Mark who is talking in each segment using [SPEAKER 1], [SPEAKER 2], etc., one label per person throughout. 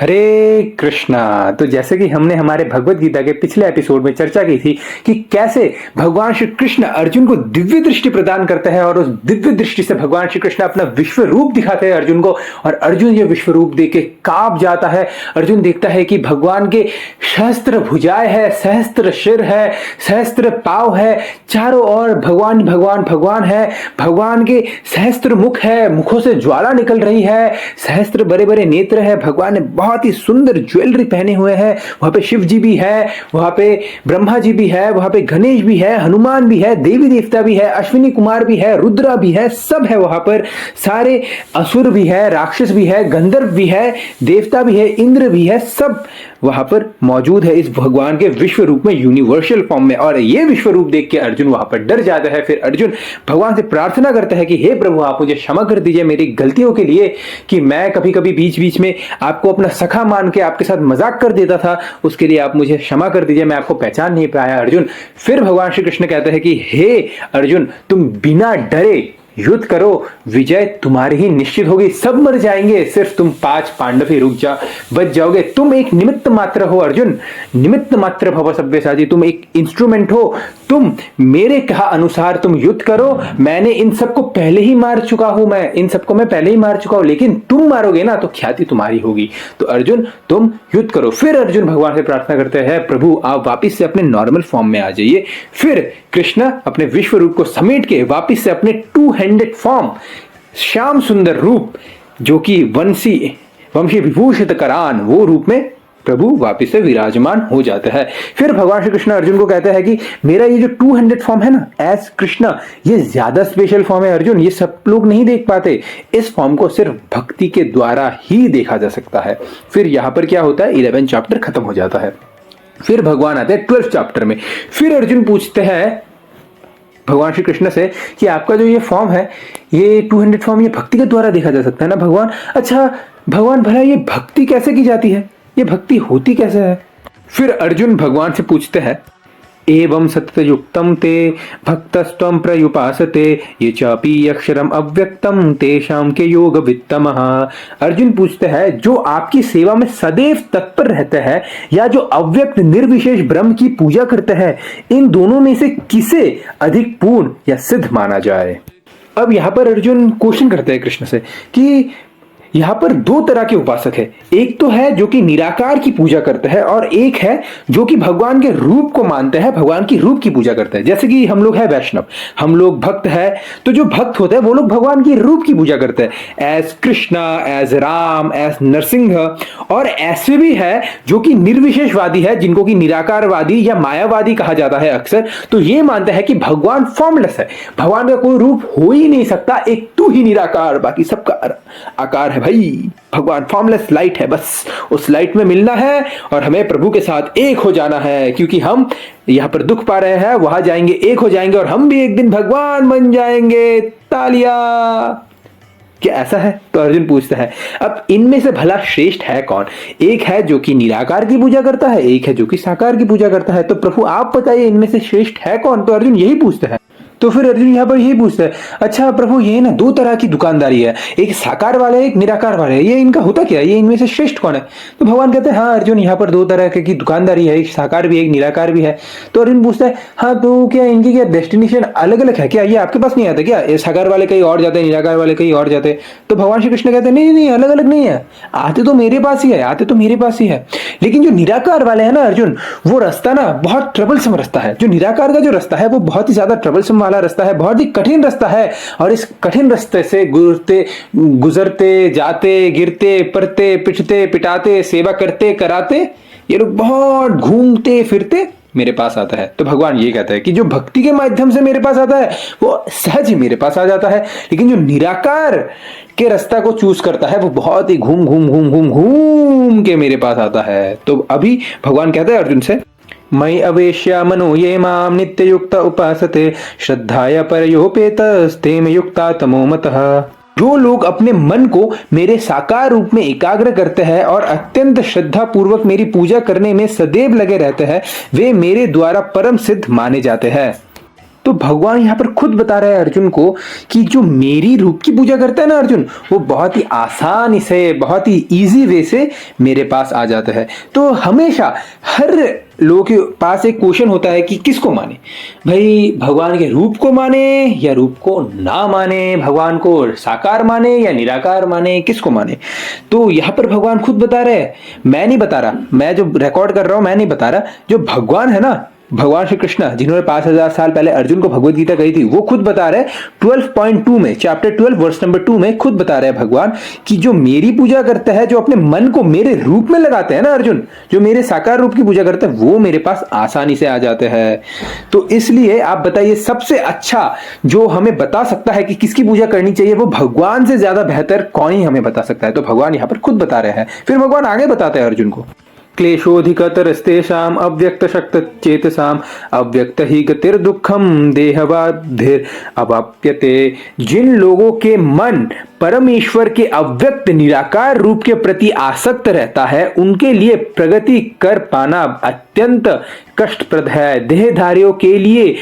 [SPEAKER 1] हरे कृष्णा। तो जैसे कि हमने हमारे भगवत गीता के पिछले एपिसोड में चर्चा की थी कि कैसे भगवान श्री कृष्ण अर्जुन को दिव्य दृष्टि प्रदान करते हैं और उस दिव्य दृष्टि से भगवान श्री कृष्ण अपना विश्व रूप दिखाते हैं अर्जुन को, और अर्जुन ये विश्व रूप देख के कांप जाता है। अर्जुन देखता है कि भगवान के सहस्त्र भुजाएं है, सहस्त्र सिर है, सहस्त्र पाव है, चारों ओर भगवान भगवान भगवान है। भगवान के सहस्त्र मुख है, मुखों से ज्वाला निकल रही है, सहस्त्र बड़े बड़े नेत्र है। भगवान ने बहुत ही सुंदर ज्वेलरी पहने हुए हैं। वहां पे शिव जी भी है, वहां पे ब्रह्मा जी भी है, वहां पे गणेश भी है, हनुमान भी है, देवी देवता भी है, अश्विनी कुमार भी है, रुद्रा भी है, सब है वहां पर। सारे असुर भी है, राक्षस भी है, गंधर्व भी है, देवता भी है, इंद्र भी है, सब वहां पर मौजूद है इस भगवान के विश्व रूप में, यूनिवर्सल फॉर्म में। और ये विश्व रूप देख के अर्जुन वहां पर डर जाता है। फिर अर्जुन भगवान से प्रार्थना करता है कि हे प्रभु, आप मुझे क्षमा कर दीजिए मेरी गलतियों के लिए, कि मैं कभी कभी बीच बीच में आपको अपना सखा मान के आपके साथ मजाक कर देता था, उसके लिए आप मुझे क्षमा कर दीजिए, मैं आपको पहचान नहीं पाया। अर्जुन फिर भगवान श्री कृष्ण कहते हैं कि हे अर्जुन, तुम बिना डरे युद्ध करो, विजय तुम्हारी ही निश्चित होगी। सब मर जाएंगे, सिर्फ तुम 5 पांडव ही बच जाओगे। तुम एक निमित्त मात्र हो अर्जुन, निमित्त मात्र भव सव्यसाची, तुम एक इंस्ट्रूमेंट हो। तुम मेरे कहा अनुसार तुम युद्ध करो। मैंने इन सबको पहले ही मार चुका हूं, मैं इन सबको मैं पहले ही मार चुका हूं, लेकिन तुम मारोगे ना तो ख्याति तुम्हारी होगी। तो अर्जुन तुम युद्ध करो। फिर अर्जुन भगवान से प्रार्थना करते हैं, प्रभु आप वापिस से अपने नॉर्मल फॉर्म में आ जाइए। फिर कृष्ण अपने विश्व रूप को समेट के वापिस से अपने 2 हैंडेड फॉर्म, श्याम सुंदर रूप, जो कि वंशी विभूषित करान, वो रूप में प्रभु वापिस से विराजमान हो जाता है। फिर भगवान श्री कृष्ण अर्जुन को कहते हैं कि मेरा ये जो 2 हैंडेड फॉर्म है ना, एज कृष्ण, ये ज्यादा स्पेशल फॉर्म है अर्जुन, ये सब लोग नहीं देख पाते। इस फॉर्म को सिर्फ भक्ति के द्वारा ही देखा जा सकता है। फिर यहां पर क्या होता है, 11 चैप्टर खत्म हो जाता है। फिर भगवान आते हैं 12 चैप्टर में। फिर अर्जुन पूछते हैं भगवान श्री कृष्ण से कि आपका जो ये फॉर्म है, ये 2 हैंडेड फॉर्म, ये भक्ति के द्वारा देखा जा सकता है ना भगवान? अच्छा भगवान, भला ये भक्ति कैसे की जाती है, ये भक्ति होती कैसे है? फिर अर्जुन भगवान से पूछते हैं, एवं सत्ययुक्तम ते भक्तस्त्वं प्रयुपासते ये चापि अक्षरम अव्यक्तम तेषां के योग वित्तमः। अर्जुन पूछते हैं, जो आपकी सेवा में सदैव तत्पर रहते हैं या जो अव्यक्त निर्विशेष ब्रह्म की पूजा करते हैं, इन दोनों में से किसे अधिक पूर्ण या सिद्ध माना जाए? अब यहां पर अर्जुन क्वेश्चन करते हैं कृष्ण से कि यहां पर 2 तरह के उपासक है। एक तो है जो कि निराकार की पूजा करते हैं, और एक है जो कि भगवान के रूप को मानते हैं, भगवान की रूप की पूजा करते हैं। जैसे कि हम लोग है वैष्णव, हम लोग भक्त है, तो जो भक्त होते हैं वो लोग भगवान की रूप की पूजा करते हैं, as Krishna, as Ram, as Narasimha. और ऐसे भी है जो कि निर्विशेषवादी है, जिनको कि निराकारवादी या मायावादी कहा जाता है अक्सर। तो ये मानता है कि भगवान फॉर्मलेस है, भगवान का कोई रूप हो ही नहीं सकता, एक तू ही निराकार, बाकी सबका आकार है। भाई भगवान फॉर्मलेस लाइट है, बस उस लाइट में मिलना है और हमें प्रभु के साथ एक हो जाना है, क्योंकि हम यहां पर दुख पा रहे हैं, वहां जाएंगे एक हो जाएंगे और हम भी एक दिन भगवान बन जाएंगे। तालियां! क्या ऐसा है? तो अर्जुन पूछता है, अब इनमें से भला श्रेष्ठ है कौन? एक है जो कि निराकार की पूजा करता है, एक है जो कि साकार की पूजा करता है। तो प्रभु आप बताइए इनमें से श्रेष्ठ है कौन? तो अर्जुन यही पूछता है। तो फिर अर्जुन यहाँ पर यही पूछता है, अच्छा प्रभु ये ना 2 तरह की दुकानदारी है, एक साकार वाले एक निराकार वाले, ये इनका होता क्या, ये इनमें से श्रेष्ठ कौन है? तो भगवान कहते हैं, हाँ अर्जुन, यहाँ पर 2 तरह की दुकानदारी है, एक साकार भी है एक निराकार भी है। तो अर्जुन पूछता है, हाँ तो क्या इनकी क्या डेस्टिनेशन अलग अलग है क्या? ये आपके पास नहीं आता क्या? ये साकार वाले कहीं और जाते हैं, निराकार वाले कहीं और जाते हैं? तो भगवान श्री कृष्ण कहते हैं, नहीं नहीं, अलग अलग नहीं है, आते तो मेरे पास ही है, आते तो मेरे पास ही है। लेकिन जो निराकार वाले है ना अर्जुन, वो रास्ता ना बहुत ट्रबलसम रास्ता है। जो निराकार का जो रास्ता है वो बहुत ही ज्यादा ट्रबलसम वाला रास्ता है, बहुत ही कठिन रास्ता है। और इस कठिन रास्ते से गुजरते जाते, गिरते पड़ते, पिटते पिटाते, सेवा करते कराते, ये लोग बहुत घूमते फिरते मेरे पास आता है। तो भगवान ये कहता है कि जो भक्ति के माध्यम से मेरे पास आता है वो सहज ही मेरे पास आ जाता है, लेकिन जो निराकार के रास्ता को चूज करता है वो बहुत ही घूम घूम घूम घूम घूम के मेरे पास आता है। तो अभी भगवान कहता है अर्जुन से, मयि अवेश्य मनो ये माम नित्ययुक्त उपासते श्रद्धाया परयोपेतस्तेम युक्ता तमो मतः। जो लोग अपने मन को मेरे साकार रूप में एकाग्र करते हैं और अत्यंत श्रद्धा पूर्वक मेरी पूजा करने में सदैव लगे रहते हैं, वे मेरे द्वारा परम सिद्ध माने जाते हैं। तो भगवान यहाँ पर खुद बता रहे हैं अर्जुन को कि जो मेरी रूप की पूजा करता है ना अर्जुन, वो बहुत ही आसानी से, बहुत ही इजी वे से मेरे पास आ जाता है। तो हमेशा हर लोगों के पास एक क्वेश्चन होता है कि किसको माने, भाई भगवान के रूप को माने या रूप को ना माने, भगवान को साकार माने या निराकार माने, किसको माने। तो यहां पर भगवान खुद बता रहे हैं, मैं नहीं बता रहा, मैं जो रिकॉर्ड कर रहा हूं मैं नहीं बता रहा, जो भगवान है ना, भगवान श्री कृष्ण जिन्होंने 5000 साल पहले अर्जुन को भगवत गीता कही थी, वो खुद बता रहे हैं 12.2 में, चैप्टर 12 वर्स नंबर 2 में खुद बता रहे हैं भगवान कि जो मेरी पूजा करता है, जो अपने मन को मेरे रूप में लगाते हैं ना अर्जुन, जो मेरे साकार रूप की पूजा करता है, वो मेरे पास आसानी से आ जाते हैं। तो इसलिए आप बताइए सबसे अच्छा जो हमें बता सकता है कि किसकी पूजा करनी चाहिए, वो भगवान से ज्यादा बेहतर कौन ही हमें बता सकता है। तो भगवान यहां पर खुद बता रहे हैं। फिर भगवान आगे बताते हैं अर्जुन को, क्लेशोऽधिकतरस्तेषाम् अव्यक्तशक्तचेतसाम् अव्यक्त ही गतिर्दुःखम् देहबाधिर अवाप्यते। जिन लोगों के मन परमेश्वर के अव्यक्त निराकार रूप के प्रति आसक्त रहता है, उनके लिए प्रगति कर पाना अत्यंत कष्टप्रद है। देहधारियों के लिए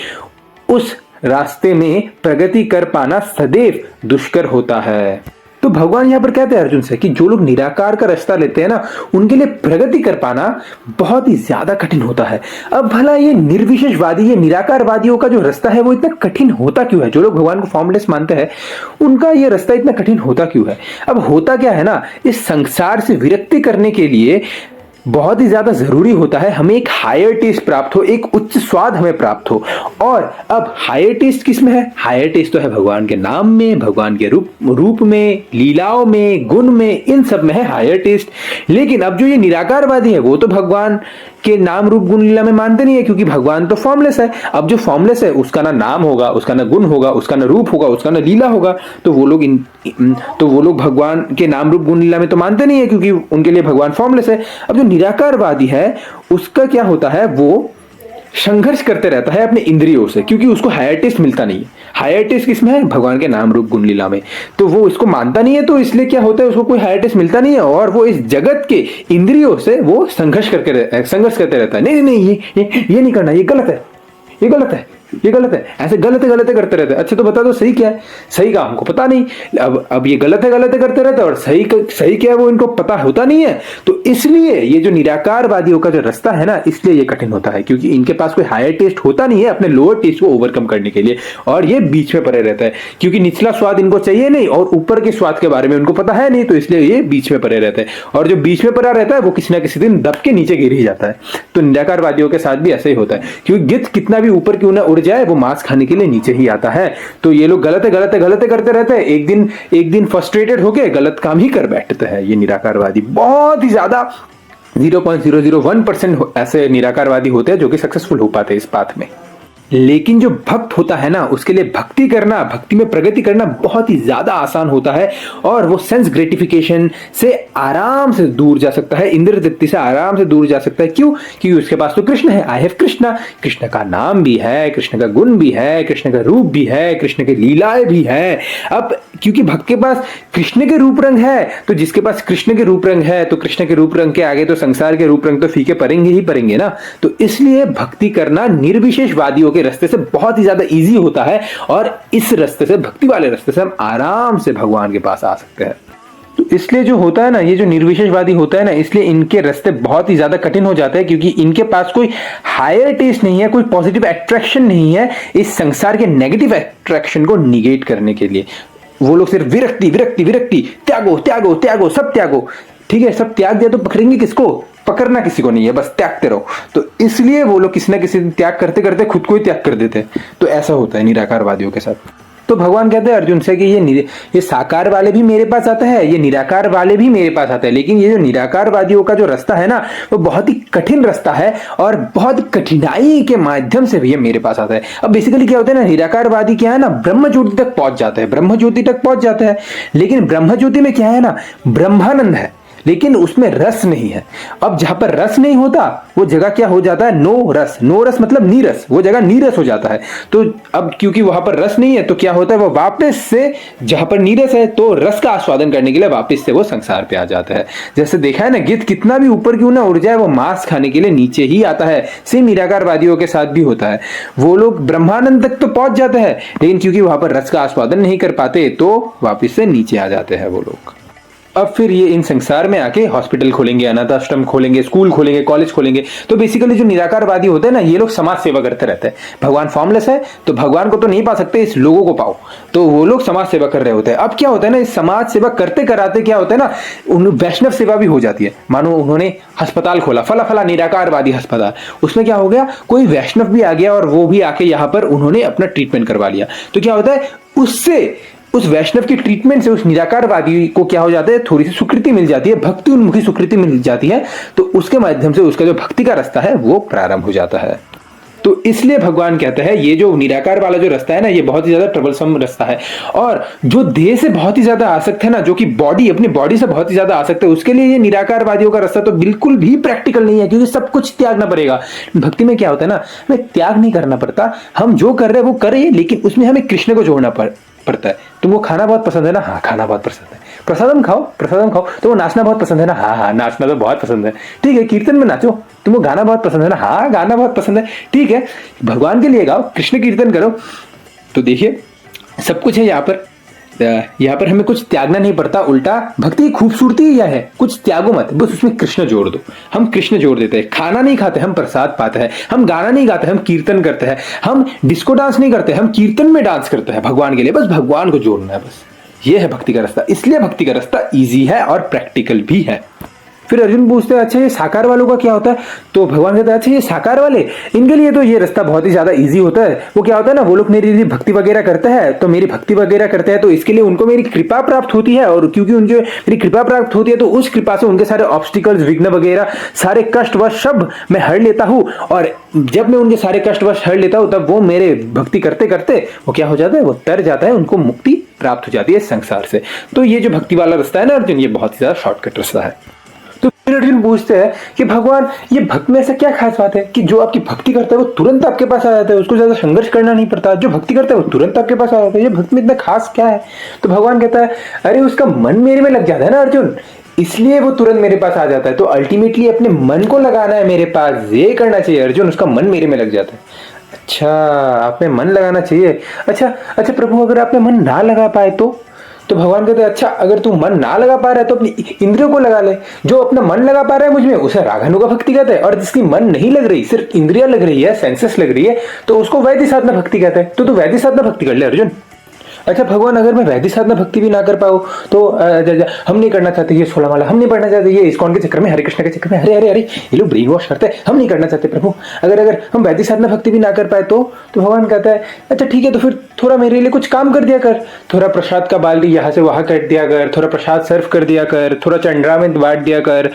[SPEAKER 1] उस रास्ते में प्रगति कर पाना सदैव दुष्कर होता है। तो भगवान यहां पर कहते हैं अर्जुन से कि जो लोग निराकार का रास्ता लेते हैं ना, उनके लिए प्रगति कर पाना बहुत ही ज्यादा कठिन होता है। अब भला ये निर्विशेषवादी, ये निराकारवादियों का जो रास्ता है वो इतना कठिन होता क्यों है? जो लोग भगवान को फॉर्मलेस मानते हैं, उनका ये रास्ता इतना कठिन होता क्यों है? अब होता क्या है ना, इस संसार से विरक्ति करने के लिए बहुत ही ज्यादा जरूरी होता है हमें एक हायर टेस्ट प्राप्त हो, एक उच्च स्वाद हमें प्राप्त हो। और अब हायर टेस्ट किस में है? हायर टेस्ट तो है भगवान के नाम में, भगवान के रूप में, लीलाओं में, गुण में, इन सब में है हायर टेस्ट। लेकिन अब जो ये निराकारवादी है, वो तो भगवान के नाम रूप गुण लीला में मानते नहीं है, क्योंकि भगवान तो फॉर्मलेस है। अब जो फॉर्मलेस है उसका ना नाम होगा, उसका ना गुण होगा, उसका ना रूप होगा, उसका ना लीला होगा, तो वो लोग भगवान के नाम रूप गुण लीला में तो मानते नहीं है, क्योंकि उनके लिए भगवान फॉर्मलेस है। अब जो निराकारवादी है उसका क्या होता है, वो संघर्ष करते रहता है अपने इंद्रियों से, क्योंकि उसको हायर टेस्ट मिलता नहीं है। हायर टेस्ट किसमें है? भगवान के नाम रूप गुण लीला में। तो वो इसको मानता नहीं है, तो इसलिए क्या होता है, उसको कोई हायर टेस्ट मिलता नहीं है, और वो इस जगत के इंद्रियों से वो संघर्ष करते रहता है। नहीं नहीं नहीं, ये नहीं करना, ये गलत है, ये गलत है, ये गलत है, ऐसे गलत करते रहते हैं। अच्छा तो बता दो सही क्या है? सही का हमको पता नहीं। अब ये गलत है करते रहते हैं, और सही क्या है वो इनको पता होता नहीं है। तो इसलिए ये जो निराकारवादियों का जो रास्ता है ना, इसलिए ये कठिन होता है, क्योंकि इनके पास कोई हायर टेस्ट होता नहीं है अपने लोअर टेस्ट को ओवरकम करने के लिए, और ये बीच में पड़े रहता है, क्योंकि निचला स्वाद इनको चाहिए नहीं और ऊपर के स्वाद के बारे में उनको पता है नहीं, तो इसलिए ये बीच में पड़े रहते हैं। और जो बीच में पड़ा रहता है वो किसी ना किसी दिन दब के नीचे गिर ही जाता है। तो निराकारवादियों के साथ भी ऐसा ही होता है, क्योंकि गिद्ध कितना भी ऊपर क्यों ना उड़ जाए, वो मांस खाने के लिए नीचे ही आता है। तो ये लोग गलत है करते रहते हैं, एक दिन फ्रस्ट्रेटेड होके गलत काम ही कर बैठते हैं। ये निराकारवादी बहुत ही ज्यादा 0.001% ऐसे निराकारवादी होते हैं जो कि सक्सेसफुल हो पाते हैं इस पाथ में। लेकिन जो भक्त होता है ना, उसके लिए भक्ति करना, भक्ति में प्रगति करना बहुत ही ज्यादा आसान होता है, और वो सेंस ग्रेटिफिकेशन से आराम से दूर जा सकता है, इंद्रिय तृप्ति से आराम से दूर जा सकता है। क्यों? क्योंकि उसके पास तो कृष्ण है, आई हैव कृष्णा। कृष्ण का नाम भी है, कृष्ण का गुण भी है, कृष्ण का रूप भी है, कृष्ण की लीलाएं भी है। अब क्योंकि भक्त के पास कृष्ण के रूप रंग है, तो जिसके पास कृष्ण के रूप रंग है, तो कृष्ण के रूप रंग के आगे तो संसार के रूप रंग तो फीके पड़ेंगे ही पड़ेंगे ना। तो इसलिए भक्ति करना निर्विशेषवादियों के रास्ते से बहुत ही ज्यादा इजी होता है, और इस रास्ते से, भक्ति वाले रास्ते से हम आराम से भगवान के पास आ सकते हैं। तो इसलिए जो होता है ना, ये जो निर्विशेषवादी होता है ना, इसलिए इनके रास्ते बहुत ही ज्यादा कठिन हो जाते हैं, क्योंकि इनके पास कोई हायर टेस्ट नहीं है, कोई पॉजिटिव अट्रैक्शन नहीं है इस संसार के नेगेटिव अट्रैक्शन को निगेट करने के लिए। वो लोग सिर्फ विरक्ति विरक्ति विरक्ति, त्यागो त्यागो त्यागो, सब त्यागो। ठीक है, सब त्याग दिया तो पकड़ेंगे किसको? पकड़ना किसी को नहीं है, बस त्यागते रहो। तो इसलिए वो लोग किसी ना किसी दिन त्याग करते करते खुद को ही त्याग कर देते हैं। तो ऐसा होता है निराकारवादियों के साथ। तो भगवान कहते हैं अर्जुन से कि ये साकार वाले भी मेरे पास आते हैं, ये निराकार वाले भी मेरे पास आते हैं, लेकिन ये जो निराकारवादियों का जो रास्ता है ना, वो बहुत ही कठिन रास्ता है, और बहुत कठिनाई के माध्यम से भी ये मेरे पास आता है। अब बेसिकली क्या होता है ना, निराकारवादी क्या है ना, ब्रह्म ज्योति तक पहुंच जाते हैं, ब्रह्म ज्योति तक पहुंच जाते हैं। लेकिन ब्रह्म ज्योति में क्या है ना, ब्रह्मानंद है, लेकिन उसमें रस नहीं है। अब जहां पर रस नहीं होता वो जगह क्या हो जाता है, नो रस। नो रस मतलब नीरस, वो जगह नीरस हो जाता है। तो अब क्योंकि वहां पर रस नहीं है तो क्या होता है, वो वापस से जहां पर नीरस है तो रस का आस्वादन करने के लिए वापस से वो संसार पे आ जाता है। जैसे देखा है ना, गिद्ध कितना भी ऊपर क्यों ना उड़ जाए वो मांस खाने के लिए नीचे ही आता है। सेम निराकारवादियों के साथ भी होता है, वो लोग ब्रह्मानंद तक तो पहुंच जाते हैं लेकिन क्योंकि वहां पर रस का आस्वादन नहीं कर पाते तो वापस से नीचे आ जाते हैं वो लोग। अब फिर ये इन संसार में आके हॉस्पिटल खोलेंगे, अनाथ आश्रम खोलेंगे, स्कूल खोलेंगे, कॉलेज खोलेंगे। तो बेसिकली जो निराकारवादी होते हैं ना, ये लोग समाज सेवा करते रहते हैं। भगवान फॉर्मलेस है तो भगवान को तो नहीं पा सकते, इस लोगों को पाओ, तो वो लोग समाज सेवा कर रहे होते हैं। अब क्या होता है ना, इस समाज सेवा करते कराते क्या होता है ना, उन वैष्णव सेवा भी हो जाती है। मानो उन्होंने अस्पताल खोला, फला फला निराकारवादी अस्पताल, उसमें क्या हो गया, कोई वैष्णव भी आ गया और वो भी आके यहाँ पर उन्होंने अपना ट्रीटमेंट करवा लिया। तो क्या होता है, उससे उस वैष्णव की ट्रीटमेंट से उस निराकारवादी को क्या हो जाता है, थोड़ी सी स्वीकृति मिल जाती है, भक्ति उन्मुखी स्वीकृति मिल जाती है। तो उसके माध्यम से उसका जो भक्ति का रास्ता है वो प्रारंभ हो जाता है। तो इसलिए भगवान कहते हैं ये जो निराकार वाला जो रास्ता है ना, ये बहुत ही ज्यादा ट्रबलसम रास्ता है। और जो देह से बहुत ही ज्यादा आसक्त है ना, जो कि बॉडी, अपनी बॉडी से बहुत ही ज्यादा आसक्त है, उसके लिए ये निराकारवादियों का रास्ता तो बिल्कुल भी प्रैक्टिकल नहीं है, क्योंकि सब कुछ त्यागना पड़ेगा। भक्ति में क्या होता है ना, हमें त्याग नहीं करना पड़ता, हम जो कर रहे हैं वो करें, लेकिन उसमें हमें कृष्ण को जोड़ना पड़ता है। तुमको खाना बहुत पसंद है ना, हाँ खाना बहुत पसंद है। प्रसादम खाओ, प्रसादम खाओ। तुमको नाचना बहुत पसंद है ना, हाँ हाँ नाचना तो बहुत पसंद है। ठीक है, कीर्तन में नाचो। तुमको गाना बहुत पसंद है ना, हाँ गाना बहुत पसंद है। ठीक है, भगवान के लिए गाओ, कृष्ण कीर्तन करो। तो देखिए सब कुछ है यहाँ पर। यहाँ पर हमें कुछ त्यागना नहीं पड़ता, उल्टा भक्ति की खूबसूरती यह है, कुछ त्यागो मत, बस उसमें कृष्ण जोड़ दो। हम कृष्ण जोड़ देते हैं, खाना नहीं खाते हम प्रसाद पाते हैं, हम गाना नहीं गाते हम कीर्तन करते हैं, हम डिस्को डांस नहीं करते हम कीर्तन में डांस करते हैं भगवान के लिए। बस भगवान को जोड़ना है, बस ये है भक्ति का रास्ता। इसलिए भक्ति का रास्ता इजी है और प्रैक्टिकल भी है। फिर अर्जुन पूछते हैं अच्छा ये साकार वालों का क्या होता है, तो भगवान कहते हैं अच्छा ये साकार वाले, इनके लिए तो ये रास्ता बहुत ही ज्यादा इजी होता है। वो क्या होता है ना, वो लोग मेरी भक्ति वगैरह करते हैं, तो मेरी भक्ति वगैरह करते हैं तो इसके लिए उनको मेरी कृपा प्राप्त होती है, और क्योंकि उनके मेरी कृपा प्राप्त होती है तो उस कृपा से उनके सारे ऑब्स्टिकल्स, विघ्न वगैरह, सारे कष्ट वश सब मैं हर लेता हूँ। और जब मैं उनके सारे कष्ट वश हर लेता हूँ तब वो मेरे भक्ति करते करते वो क्या हो जाता है, वो तर जाता है, उनको मुक्ति प्राप्त हो जाती है संसार से। तो ये जो भक्ति वाला रास्ता है ना अर्जुन, ये बहुत ही ज्यादा शॉर्टकट रास्ता है। तो फिर अर्जुन पूछते हैं कि भगवान ये भक्त में ऐसा क्या खास बात है कि जो आपकी भक्ति करता है वो तुरंत आपके पास आ जाता है, उसको ज्यादा संघर्ष करना नहीं पड़ता, जो भक्ति करता है वो तुरंत आपके पास आ जाता है, ये भक्ति में इतना खास क्या है। तो भगवान कहता है अरे उसका मन मेरे में लग जाता है ना अर्जुन, इसलिए वो तुरंत मेरे पास आ जाता है। तो अल्टीमेटली अपने मन को लगाना है मेरे पास, ये करना चाहिए अर्जुन, उसका मन मेरे में लग जाता है। अच्छा, आपने मन लगाना चाहिए। अच्छा अच्छा प्रभु, अगर आपने मन ना लगा पाए तो भगवान कहते हैं अच्छा अगर तू मन ना लगा पा रहा है तो अपनी इंद्रियों को लगा ले। जो अपना मन लगा पा रहा है मुझमें उसे रागानुगा भक्ति कहते हैं, और जिसकी मन नहीं लग रही, सिर्फ इंद्रिया लग रही है, सेंसेस लग रही है, तो उसको वैधि साधना भक्ति कहते हैं। तो तू वैधि साधना भक्ति कर ले अर्जुन। अच्छा भगवान, अगर मैं वैदिक साधना भक्ति भी ना कर पाऊँ तो हम नहीं करना चाहते ये 16 माला, हम नहीं पढ़ना चाहते ये इस्कॉन के चक्कर में, हरे कृष्ण के चक्कर में, अरे अरे अरे ये लोग ब्रेन वॉश करते हैं, हम नहीं करना चाहते प्रभु। अगर हम वैदिक साधना भक्ति भी ना कर पाए तो भगवान कहता है अच्छा ठीक है, तो फिर थोड़ा मेरे लिए कुछ काम कर दिया कर, थोड़ा प्रसाद का बाल्टी यहाँ से वहां कर दिया कर, थोड़ा प्रसाद सर्व कर दिया कर, थोड़ा चंद्रा में बांट दिया कर,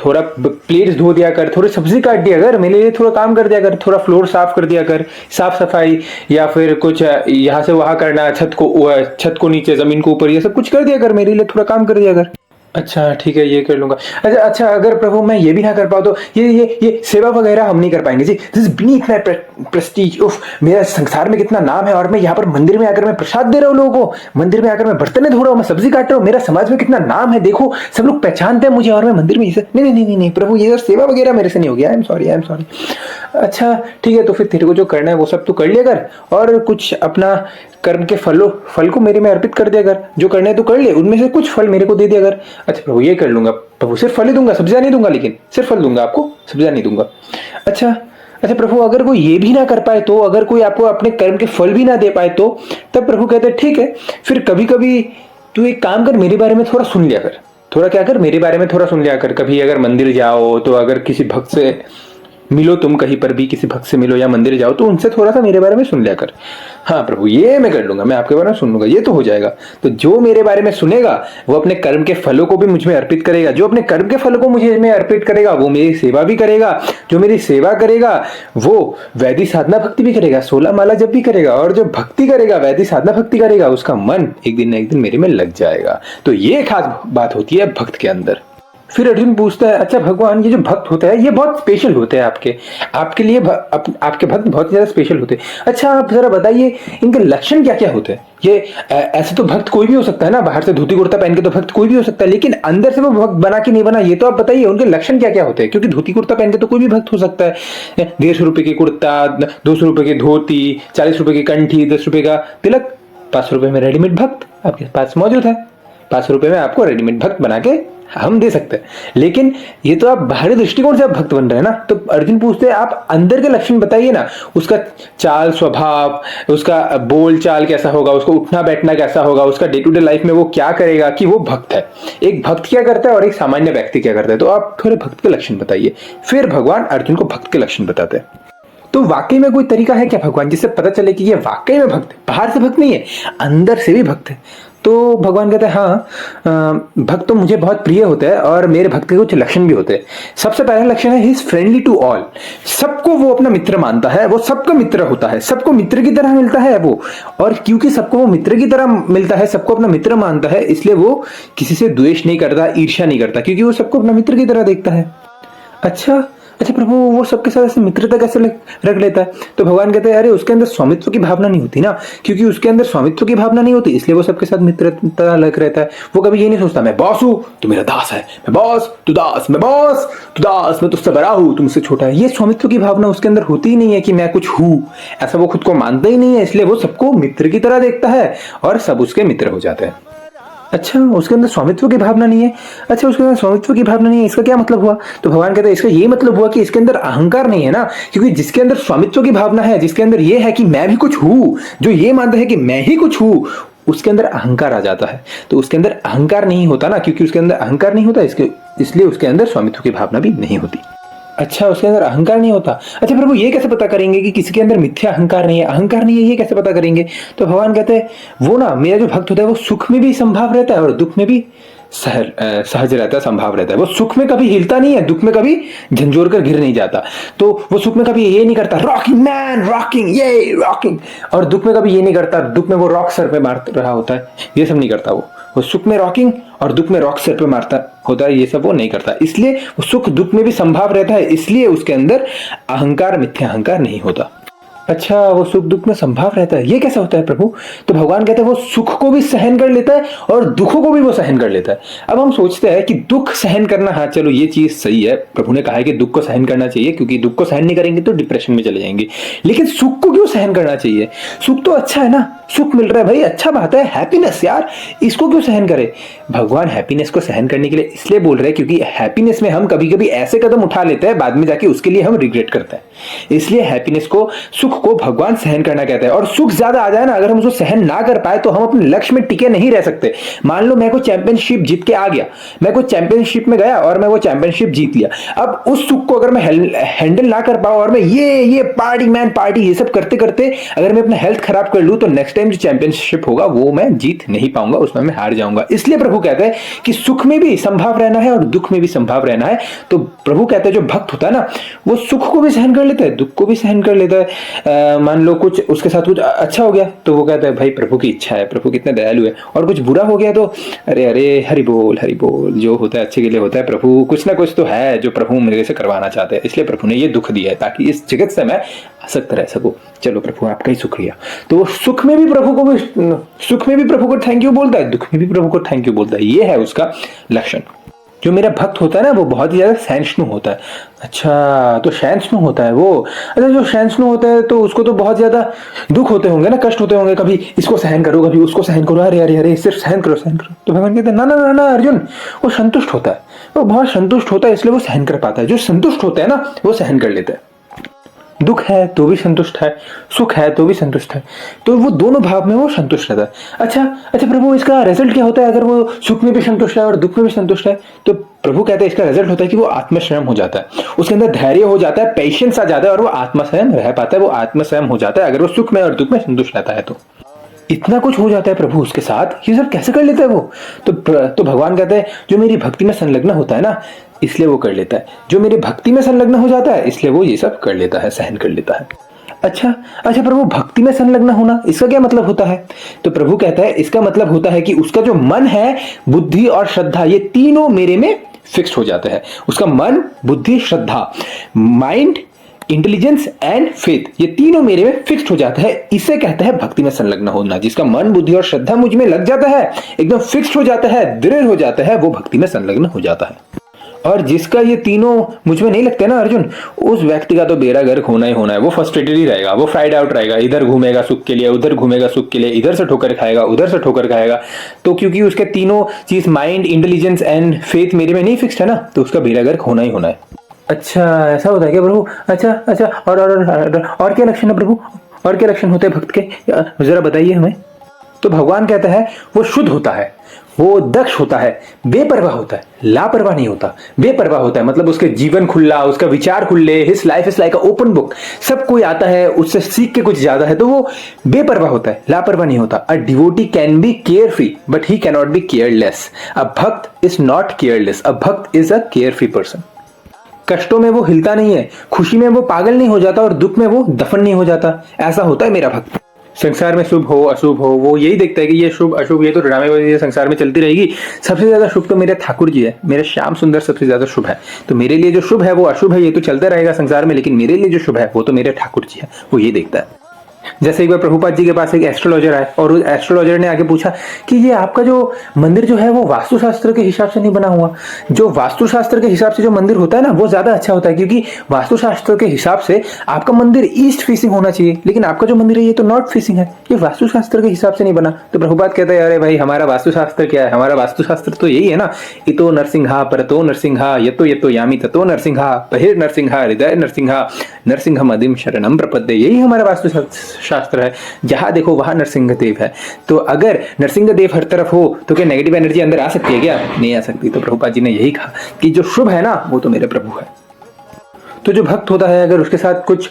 [SPEAKER 1] थोड़ा प्लेट्स धो दिया कर, थोड़ी सब्जी काट दिया कर, मेरे लिए थोड़ा काम कर दिया कर, थोड़ा फ्लोर साफ कर दिया कर, साफ सफाई, या फिर कुछ यहाँ से वहां करना, छत को नीचे, जमीन को ऊपर, ये सब कुछ कर दिया कर, मेरे लिए थोड़ा काम कर दिया कर। अच्छा ठीक है, ये कर लूंगा। अच्छा अगर प्रभु मैं ये भी ना कर पाऊँ तो ये सेवा वगैरह हम नहीं कर पाएंगे जी, दिस बीनीथ माय प्रेस्टीज। उफ, मेरा संसार में कितना नाम है और मैं यहाँ पर मंदिर में आकर मैं प्रसाद दे रहा हूँ लोगों को, मंदिर में आकर मैं बर्तन धो रहा हूँ, मैं सब्जी काट रहा हूँ, मेरा समाज में कितना नाम है, देखो सब लोग पहचानते हैं मुझे, और मैं मंदिर में नहीं नहीं नहीं नहीं प्रभु, ये सेवा वगैरह मेरे से नहीं हो गया, I am sorry, I am sorry. अच्छा ठीक है, तो फिर तेरे को जो करना है वो सब तू कर लिया कर, और कुछ अपना कर्म के फल को मेरे में अर्पित कर दिया कर, जो करना है तो कर ले, उनमें से कुछ फल मेरे को दे दिया कर। अच्छा प्रभु ये कर लूंगा प्रभु, सिर्फ फल ही दूंगा, सब्जियां नहीं दूंगा, लेकिन सिर्फ फल दूंगा आपको, सब्जियां नहीं दूंगा। अच्छा प्रभु, अगर कोई ये भी ना कर पाए तो, अगर कोई आपको अपने कर्म के फल भी ना दे पाए तो, तब प्रभु कहते हैं ठीक है, फिर कभी कभी तू एक काम कर, मेरे बारे में थोड़ा सुन लिया कर, थोड़ा क्या कर, मेरे बारे में थोड़ा सुन लिया कर। कभी अगर मंदिर जाओ तो अगर किसी भक्त से मिलो, तुम कहीं पर भी किसी भक्त से मिलो या मंदिर जाओ तो उनसे थोड़ा सा मेरे बारे में सुन लिया कर। हाँ प्रभु ये मैं कर लूंगा, मैं आपके बारे में सुन लूंगा, ये तो हो जाएगा। तो जो मेरे बारे में सुनेगा वो अपने कर्म के फलों को भी मुझ में अर्पित करेगा, जो अपने कर्म के फलों को मुझे में अर्पित करेगा वो मेरी सेवा भी करेगा, जो मेरी सेवा करेगा वो वैदिक साधना भक्ति भी करेगा, 16 माला जब भी करेगा, और जो भक्ति करेगा, वैदिक साधना भक्ति करेगा, उसका मन एक दिन न एक दिन मेरे में लग जाएगा। तो ये खास बात होती है भक्त के अंदर। फिर अर्जुन पूछता है, अच्छा भगवान, ये जो भक्त होता है ये बहुत स्पेशल होते हैं आपके लिए आपके भक्त बहुत ज्यादा स्पेशल होते हैं। अच्छा आप जरा बताइए इनके लक्षण क्या क्या होते हैं? ये ऐसे तो भक्त कोई भी हो सकता है ना, बाहर से धोती कुर्ता पहन के तो भक्त कोई भी हो सकता है, लेकिन अंदर से वो भक्त बना कि नहीं बना ये तो आप बताइए, उनके लक्षण क्या क्या होते हैं? क्योंकि धोती कुर्ता पहन के तो कोई भी भक्त हो सकता है, 150 रुपए की कुर्ता, 200 रुपए की धोती, 40 रुपए की कंठी, 10 रुपए का तिलक, 500 रुपए में रेडीमेड भक्त आपके पास मौजूद है। 500 रुपए में आपको रेडीमेड भक्त बना के हम दे सकते हैं। लेकिन ये तो आप बाहरी दृष्टिकोण से आप भक्त बन रहे हैं ना। तो अर्जुन पूछते हैं आप अंदर के लक्षण बताइए ना, उसका चाल स्वभाव, उसका बोल चाल कैसा होगा, उसको उठना बैठना कैसा होगा, उसका डे टू डे लाइफ में वो क्या करेगा कि वो भक्त है। एक भक्त क्या करता है और एक सामान्य व्यक्ति क्या करता है, तो आप थोड़े भक्त के लक्षण बताइए। फिर भगवान अर्जुन को भक्त के लक्षण बताते हैं। तो वाकई में कोई तरीका है क्या भगवान जिससे पता चले कि ये वाकई में भक्त है, बाहर से भक्त नहीं है, अंदर से भी भक्त है? तो भगवान कहते हैं हाँ, भक्त तो मुझे बहुत प्रिय होते हैं और मेरे भक्त के कुछ लक्षण भी होते हैं। सबसे पहला लक्षण है he is friendly to all. सबको वो अपना मित्र मानता है, वो सबका मित्र होता है, सबको मित्र की तरह मिलता है वो। और क्योंकि सबको वो मित्र की तरह मिलता है, सबको अपना मित्र मानता है, इसलिए वो किसी से द्वेष नहीं करता, ईर्ष्या नहीं करता, क्योंकि वो सबको अपना मित्र की तरह देखता है। अच्छा अच्छा प्रभु, वो सबके साथ ऐसे मित्रता कैसे रख लेता है? तो भगवान कहते हैं अरे उसके अंदर स्वामित्व की भावना नहीं होती ना, क्योंकि उसके अंदर स्वामित्व की भावना नहीं होती इसलिए वो सबके साथ मित्रता लग रहता है। वो कभी ये नहीं सोचता मैं बॉस हूं तू मेरा दास है, मैं बॉस तू दास, मैं बॉस तू दास, मैं तुझसे बड़ा हूं तू मुझसे छोटा है। ये स्वामित्व की भावना उसके अंदर होती ही नहीं है कि मैं कुछ हूं, ऐसा वो खुद को मानता ही नहीं है, इसलिए वो सबको मित्र की तरह देखता है और सब उसके मित्र हो जाते हैं। अच्छा उसके अंदर स्वामित्व की भावना नहीं है। अच्छा उसके अंदर स्वामित्व की भावना नहीं है, इसका क्या मतलब हुआ? तो भगवान कहते हैं इसका ये मतलब हुआ कि इसके अंदर अहंकार नहीं है ना, क्योंकि जिसके अंदर स्वामित्व की भावना है, जिसके अंदर ये है कि मैं भी कुछ हूं, जो ये मानता है कि मैं ही कुछ हूं, उसके अंदर अहंकार आ जाता है। तो उसके अंदर अहंकार नहीं होता ना, क्योंकि उसके अंदर अहंकार नहीं होता इसलिए उसके अंदर स्वामित्व की भावना भी नहीं होती। अच्छा उसके अंदर अहंकार नहीं होता। अच्छा प्रभु ये कैसे पता करेंगे कि किसी के अंदर मिथ्या अहंकार नहीं है, अहंकार नहीं है, ये कैसे पता करेंगे? तो भगवान कहते हैं वो ना मेरा जो भक्त होता है वो सुख में भी संभाव रहता है और दुख में भी सहज रहता है, संभाव रहता है। वो सुख में कभी हिलता नहीं है, दुख में कभी झंझोर कर गिर नहीं जाता। तो वो सुख में कभी ये नहीं करता रॉकिंग मैन रॉकिंग ये रॉकिंग, और दुख में कभी ये नहीं करता, दुख में वो रॉक सर पे मार रहा होता है, ये सब नहीं करता। वो सुख में रॉकिंग और दुख में रॉक सर पे मारता होता है, ये सब वो नहीं करता। इसलिए वो सुख दुख में भी संभाव रहता है, इसलिए उसके अंदर अहंकार मिथ्या अहंकार नहीं होता। अच्छा वो सुख दुख में संभाव रहता है, ये कैसा होता है प्रभु? तो भगवान कहते हैं वो सुख को भी सहन कर लेता है और दुखों को भी वो सहन कर लेता है। अब हम सोचते हैं कि दुख सहन करना, हाँ चलो ये चीज सही है, प्रभु ने कहा है कि दुख को सहन करना चाहिए, क्योंकि दुख को सहन नहीं करेंगे तो डिप्रेशन में चले जाएंगे। लेकिन सुख को क्यों सहन करना चाहिए? सुख तो अच्छा है ना, सुख मिल रहा है भाई, अच्छा बात है, हैप्पीनेस यार, इसको क्यों सहन करे? भगवान हैप्पीनेस को सहन करने के लिए इसलिए बोल रहे हैं क्योंकि हैप्पीनेस में हम कभी कभी ऐसे कदम उठा लेते हैं बाद में जाके उसके लिए हम रिग्रेट करते हैं। इसलिए हैप्पीनेस को, सुख को भगवान सहन करना कहते हैं। और सुख ज्यादा आ जाए ना, अगर हम उसको सहन ना कर पाए तो हम अपने लक्ष्य में टिके नहीं रह सकते। मान लो मैं कोई चैंपियनशिप जीत के आ गया, मैं कोई चैंपियनशिप में गया और मैं वो चैंपियनशिप जीत लिया। अब उस सुख को अगर मैं हैंडल ना कर पाऊं और मैं ये पार्टी मैन पार्टी ये सब करते करते अगर मैं अपना हेल्थ खराब कर लूं तो नेक्स्ट टाइम जो चैंपियनशिप होगा वो मैं जीत नहीं पाऊंगा, उसमें मैं हार जाऊंगा। इसलिए प्रभु कहते हैं कि सुख में भी संभाव रहना है और दुख में भी संभाव रहना है। तो प्रभु कहते हैं जो भक्त होता है ना वो सुख को भी सहन कर लेता है, दुख को भी सहन कर लेता है। मान लो कुछ उसके साथ कुछ अच्छा हो गया तो वो कहता है भाई प्रभु की इच्छा है, प्रभु कितने दयालु है। और कुछ बुरा हो गया तो अरे अरे हरि बोल, जो होता है अच्छे के लिए होता है, प्रभु कुछ ना कुछ तो है जो प्रभु मेरे से करवाना चाहते हैं, इसलिए प्रभु ने ये दुख दिया है ताकि इस जगत से मैं आसक्त रह सकूं। चलो प्रभु आपका ही शुक्रिया। तो वो सुख में भी प्रभु को थैंक यू बोलता है, दुख में भी प्रभु को थैंक यू बोलता है। ये है उसका लक्षण। जो मेरा भक्त होता है ना वो बहुत ही ज्यादा सहिष्णु होता है। अच्छा तो सहिष्णु होता है वो। अच्छा जो सहिष्णु होता है तो उसको तो बहुत ज्यादा दुख होते होंगे ना, कष्ट होते होंगे, कभी इसको सहन करो कभी उसको सहन करो, अरे अरे अरे सिर्फ सहन करो सहन करो। तो भगवान कहते हैं ना ना ना ना अर्जुन, वो संतुष्ट होता है, वो बहुत संतुष्ट होता है, इसलिए वो सहन कर पाता है। जो संतुष्ट होता है ना वो सहन कर लेता है। दुख है तो भी संतुष्ट है, सुख है तो भी संतुष्ट है, तो वो दोनों भाव में वो संतुष्ट रहता है। अच्छा प्रभु इसका रिजल्ट क्या होता है अगर वो सुख में भी संतुष्ट है और दुख में भी संतुष्ट है? तो प्रभु कहते हैं इसका रिजल्ट होता है कि वो आत्मसंयम हो जाता है, उसके अंदर धैर्य हो जाता है, पेशेंस आ जाता है और वो आत्मसंयम रह पाता है, वो आत्मसंयम हो जाता है अगर वो सुख में और दुख में संतुष्ट रहता है। तो इतना कुछ हो जाता है प्रभु उसके साथ, ये सब कैसे कर लेता है वो? तो भगवान कहते हैं जो मेरी भक्ति में संलग्न होता है ना इसलिए वो कर लेता है, जो मेरी भक्ति में संलग्न हो जाता है इसलिए वो ये सब कर लेता है, सहन कर लेता है। अच्छा प्रभु भक्ति में संलग्न होना इसका क्या मतलब होता है? तो प्रभु कहता है इसका मतलब होता है कि उसका जो मन है, बुद्धि और श्रद्धा ये तीनों मेरे में फिक्स्ड हो जाता है। उसका मन, बुद्धि, श्रद्धा, माइंड, इंटेलिजेंस एंड फेथ, ये तीनों मेरे में फिक्स्ड हो जाता है। इसे कहता है भक्ति में संलग्न होना। जिसका मन, बुद्धि और श्रद्धा मुझ में लग जाता है, एकदम फिक्स्ड हो जाता है, दृढ़ हो जाता है, वो भक्ति में संलग्न हो जाता है। और जिसका ये तीनों मुझ में नहीं लगते ना अर्जुन, उस व्यक्ति का तो बेड़ा गर्क होना ही होना है। वो फ्रस्ट्रेटेड ही रहेगा, वो फ्राइड आउट रहेगा, इधर घूमेगा सुख के लिए, उधर घूमेगा सुख के लिए, इधर से ठोकर खाएगा, उधर से ठोकर खाएगा। तो क्योंकि उसके तीनों चीज माइंड, इंटेलिजेंस एंड फेथ मेरे में नहीं फिक्स्ड है ना, तो उसका बेड़ा गर्क होना ही होना है। अच्छा, ऐसा होता है क्या प्रभु? अच्छा अच्छा, और क्या लक्षण है प्रभु? और क्या लक्षण होते हैं भक्त के, जरा बताइए हमें। तो भगवान कहता है वो शुद्ध होता है, वो दक्ष होता है, बेपरवाह होता है, लापरवाह नहीं होता, बेपरवाह होता है। मतलब उसके जीवन खुला, उसका विचार खुले, his life is like a open book. सब कोई आता है उससे सीख के कुछ ज्यादा है, तो वो बेपरवाह होता है, लापरवाह नहीं होता। A devotee can be care free but he can not be careless. A bhakt is not careless, a bhakt is a care free person. कष्टों में वो हिलता नहीं है, खुशी में वो पागल नहीं हो जाता और दुख में वो दफन नहीं हो जाता। ऐसा होता है मेरा भक्त। संसार में शुभ हो अशुभ हो, वो यही देखता है कि ये शुभ अशुभ ये तो ड्रामेबाजी संसार में चलती रहेगी। सबसे ज्यादा शुभ तो मेरे ठाकुर जी है, मेरे श्याम सुंदर सबसे ज्यादा शुभ है। तो मेरे लिए जो शुभ है वो अशुभ है, ये तो चलता रहेगा संसार में, लेकिन मेरे लिए जो शुभ है वो तो मेरे ठाकुर जी है, वो ये देखता है। जैसे एक बार प्रभुपाद जी के पास एक एस्ट्रोलॉजर आए और उस एस्ट्रोलॉजर ने आके पूछा कि ये आपका जो मंदिर जो है वो वास्तुशास्त्र के हिसाब से नहीं बना हुआ। जो वास्तुशास्त्र के हिसाब से जो मंदिर होता है ना, वो ज्यादा अच्छा होता है, क्योंकि वास्तुशास्त्र के हिसाब से आपका मंदिर ईस्ट फेसिंग होना चाहिए, लेकिन आपका जो मंदिर है ये तो नॉर्थ फेसिंग है, ये वास्तुशास्त्र के हिसाब से नहीं बना। तो प्रभुपाद कहता है अरे भाई, हमारा वास्तुशास्त्र क्या है? हमारा वास्तुशास्त्र तो यही है ना, इतो नरसिंहा परतो नरसिंहा यतो यामी ततो नरसिंहा बहिर नरसिंहा हृदय नरसिंहा नरसिंह मदिम शरणम प्रपद्ये। यही हमारा वास्तुशास्त्र है, जहां देखो वहां नरसिंह देव है। तो अगर नरसिंह देव हर तरफ हो तो क्या नेगेटिव एनर्जी अंदर आ सकती है क्या? नहीं आ सकती। तो प्रभुपाद जी ने यही कहा कि जो शुभ है ना वो तो मेरे प्रभु है। तो जो भक्त होता है अगर उसके साथ कुछ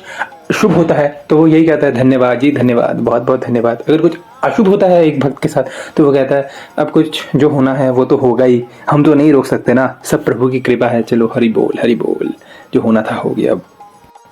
[SPEAKER 1] शुभ होता है तो वो यही कहता है धन्यवाद जी, धन्यवाद, बहुत बहुत धन्यवाद। अगर कुछ अशुभ होता है एक भक्त के साथ तो वो कहता है अब कुछ जो होना है वो तो होगा ही, हम तो नहीं रोक सकते ना, सब प्रभु की कृपा है, चलो हरि बोल, जो होना था हो गया। अब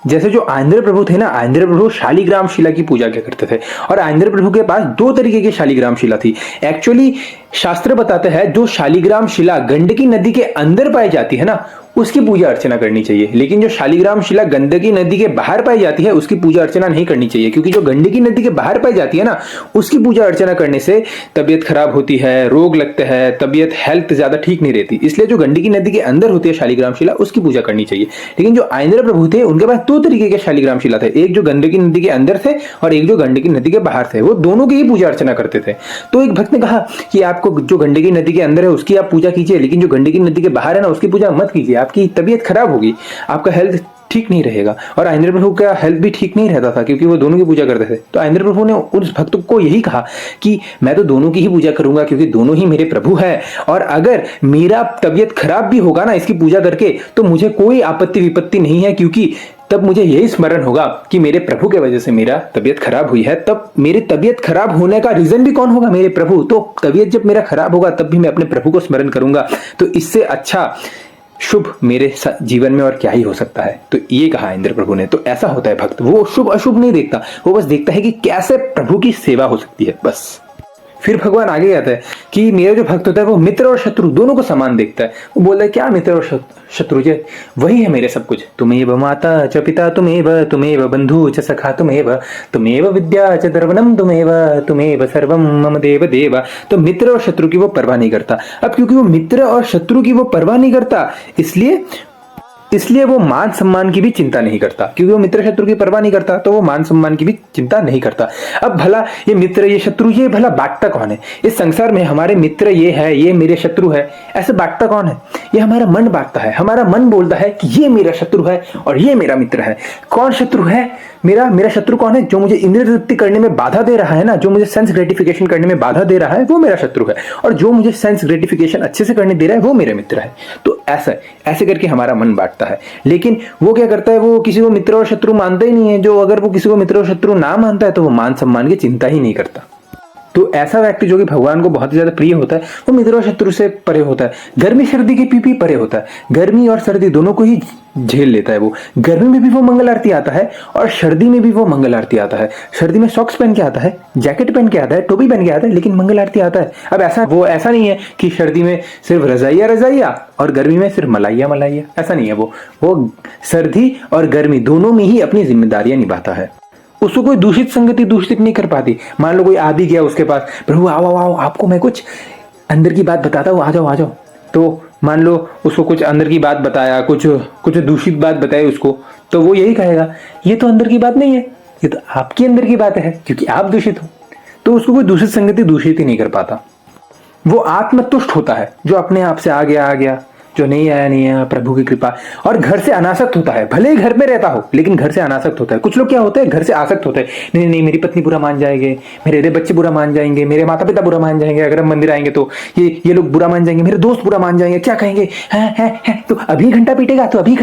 [SPEAKER 1] जैसे जो आंध्र प्रभु थे ना, आंध्र प्रभु शालिग्राम शिला की पूजा क्या करते थे, और आंध्र प्रभु के पास दो तरीके की शालिग्राम शिला थी। एक्चुअली शास्त्र बताते हैं जो शालिग्राम शिला गंडकी नदी के अंदर पाई जाती है ना, उसकी पूजा अर्चना करनी चाहिए, लेकिन जो शालिग्राम शिला गंडकी नदी के बाहर पाई जाती है उसकी पूजा अर्चना नहीं करनी चाहिए, क्योंकि जो गंडकी नदी के बाहर पाई जाती है ना उसकी पूजा अर्चना करने से तबियत खराब होती है, रोग लगते हैं, तबियत हेल्थ ज्यादा ठीक नहीं रहती। इसलिए जो गंडकी नदी के अंदर होती है शालिग्राम शिला उसकी पूजा करनी चाहिए। लेकिन जो आंध्र प्रभु थे उनके पास दो तरीके के शालिग्राम शिला थे, एक जो गंडकी नदी के अंदर थे और एक जो गंडकी नदी के बाहर थे, वो दोनों की ही पूजा अर्चना करते थे। तो एक भक्त ने कहा कि आपको जो गंडकी नदी के अंदर है उसकी आप पूजा कीजिए, लेकिन जो गंडकी नदी के बाहर है ना उसकी पूजा मत कीजिए, आपकी तबियत खराब होगी, आपका हेल्थ ठीक नहीं रहेगा। और आंध्र प्रभु का हेल्थ भी ठीक नहीं रहता था क्योंकि वो दोनों की पूजा करते थे। तो आंध्र प्रभु ने उस भक्त को यही कहा कि मैं तो दोनों की ही पूजा करूंगा क्योंकि दोनों ही मेरे प्रभु हैं, और अगर मेरा तबियत खराब भी होगा ना इसकी पूजा करके तो मुझे कोई आपत्ति विपत्ति नहीं है, क्योंकि तब मुझे यही स्मरण होगा कि मेरे प्रभु के वजह से मेरा तबियत खराब हुई है। तब मेरी तबियत खराब होने का रीजन भी कौन होगा? मेरे प्रभु। तो तबियत जब मेरा खराब होगा तब भी मैं अपने प्रभु को स्मरण करूंगा, तो इससे अच्छा शुभ मेरे जीवन में और क्या ही हो सकता है। तो ये कहा इंद्र प्रभु ने। तो ऐसा होता है भक्त, वो शुभ अशुभ नहीं देखता, वो बस देखता है कि कैसे प्रभु की सेवा हो सकती है, बस। फिर भगवान आगे कहता है कि मेरा जो भक्त होता है वो मित्र और शत्रु दोनों को समान देखता है। वो बोलता है क्या मित्र और शत्रु जी? वही है मेरे सब कुछ। तुम्हेव माता च पिता तुम्हेव बंधु च सखा तुम्हेव विद्या च द्रवणम तुम्हेव सर्वम मम देव देव। तो मित्र और शत्रु की वो परवाह नहीं करता। अब क्योंकि वो मित्र और शत्रु की वो परवाह नहीं करता इसलिए वो मान सम्मान की भी चिंता नहीं करता। क्योंकि वो मित्र शत्रु की परवाह नहीं करता तो वो मान सम्मान की भी चिंता नहीं करता। अब भला ये मित्र ये शत्रु ये भला बांटता कौन है? इस संसार में हमारे मित्र ये है, ये मेरे शत्रु है, ऐसे बांटता कौन है? ये हमारा मन बांटता है। हमारा मन बोलता है कि ये मेरा शत्रु है और ये मेरा मित्र है। कौन शत्रु है? मेरा शत्रु कौन है? जो मुझे इंद्रिय तृप्ति करने में बाधा दे रहा है ना, जो मुझे सेंस ग्रेटिफिकेशन करने में बाधा दे रहा है, वो मेरा शत्रु है। और जो मुझे सेंस ग्रेटिफिकेशन अच्छे से करने दे रहा है वो मेरा मित्र है। तो ऐसे करके हमारा मन बांटता है। लेकिन वो क्या करता है? वो किसी को मित्र और शत्रु मानता ही नहीं है। जो अगर वो किसी को मित्र और शत्रु ना मानता है तो वो मान सम्मान की चिंता ही नहीं करता। तो ऐसा व्यक्ति जो कि भगवान को बहुत ही ज्यादा प्रिय होता है वो मित्र और शत्रु से परे होता है, गर्मी सर्दी के पी परे होता है, गर्मी और सर्दी दोनों को ही झेल लेता है। वो गर्मी में भी वो मंगल आरती आता है और सर्दी में भी वो मंगल आरती आता है। सर्दी में सॉक्स पहन के आता है, जैकेट पहन के आता है, टोपी पहन के आता है, लेकिन मंगल आरती आता है। अब ऐसा नहीं है कि सर्दी में सिर्फ रजाइया और गर्मी में सिर्फ मलाइया, ऐसा नहीं है। वो सर्दी और गर्मी दोनों में ही अपनी जिम्मेदारियां निभाता है। उसको कोई दूषित संगति दूषित नहीं कर पाती। मान लो कोई आ भी गया उसके पास, प्रभु आओ आओ, आपको मैं कुछ अंदर की बात बताता हूँ, आ जाओ। तो मान लो उसको कुछ अंदर की बात बताया, कुछ दूषित बात बताई उसको, तो वो यही कहेगा ये तो अंदर की बात नहीं है, ये तो आपकी अंदर की बात है, क्योंकि आप दूषित हो। तो उसको कोई दूषित संगति दूषित ही नहीं कर पाता। वो आत्मतुष्ट होता है, जो अपने आप से आ गया, जो नहीं आया, प्रभु की कृपा। और घर से अनासक्त होता है, भले ही घर में रहता हो लेकिन घर से अनासक्त होता है। कुछ लोग क्या होते हैं, घर से आसक्त होते हैं, नहीं मेरी पत्नी बुरा मान जाएंगे, मेरे बच्चे बुरा मान जाएंगे, मेरे माता पिता बुरा मान जाएंगे, अगर हम मंदिर आएंगे तो ये लोग बुरा मान जाएंगे, मेरे दोस्त बुरा मान जाएंगे, क्या कहेंगे, है तो अभी घंटा पीटेगा, तो अभी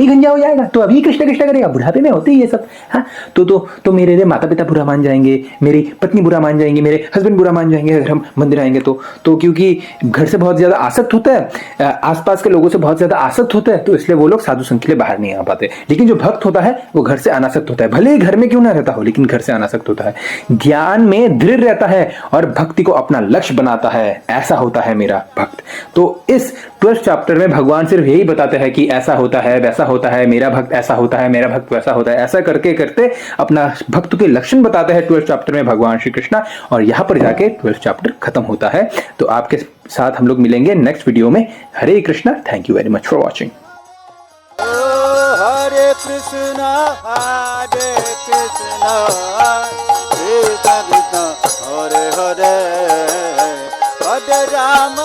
[SPEAKER 1] गंजा हो जाएगा, तो अभी कृष्ण कृष्ण करेगा। बुढ़ापे में होते ही ये सब। हाँ तो मेरे माता पिता बुरा मान जाएंगे, मेरी पत्नी बुरा मान जाएंगे, मेरे हस्बैंड बुरा मान जाएंगे अगर हम मंदिर आएंगे तो क्योंकि घर से बहुत ज्यादा आसक्त होता है, आसपास के लोगों से बहुत ज्यादा आसक्त होता है, तो इसलिए वो लोग साधु संघ के लिए बाहर नहीं आ पाते। लेकिन जो भक्त होता है वो घर से अनासक्त होता है, भले ही घर में क्यों ना रहता हो लेकिन घर से अनासक्त होता है, ज्ञान में दृढ़ रहता है और भक्ति को अपना लक्ष्य बनाता है। ऐसा होता है मेरा भक्त। तो इस 12th चैप्टर में भगवान सिर्फ यही बताते हैं कि ऐसा होता है, वैसा होता है, मेरा भक्त ऐसा होता है, मेरा भक्त वैसा होता है। ऐसा करते करते अपना भक्त के लक्षण बताते हैं 12th चैप्टर में भगवान श्री कृष्णा, और यहां पर जाके 12th चैप्टर खत्म होता है। तो आपके साथ हम लोग मिलेंगे नेक्स्ट वीडियो में। Hare Krishna, thank you very much for watching.
[SPEAKER 2] Hare Krishna Krishna Hare Hare Hare Ram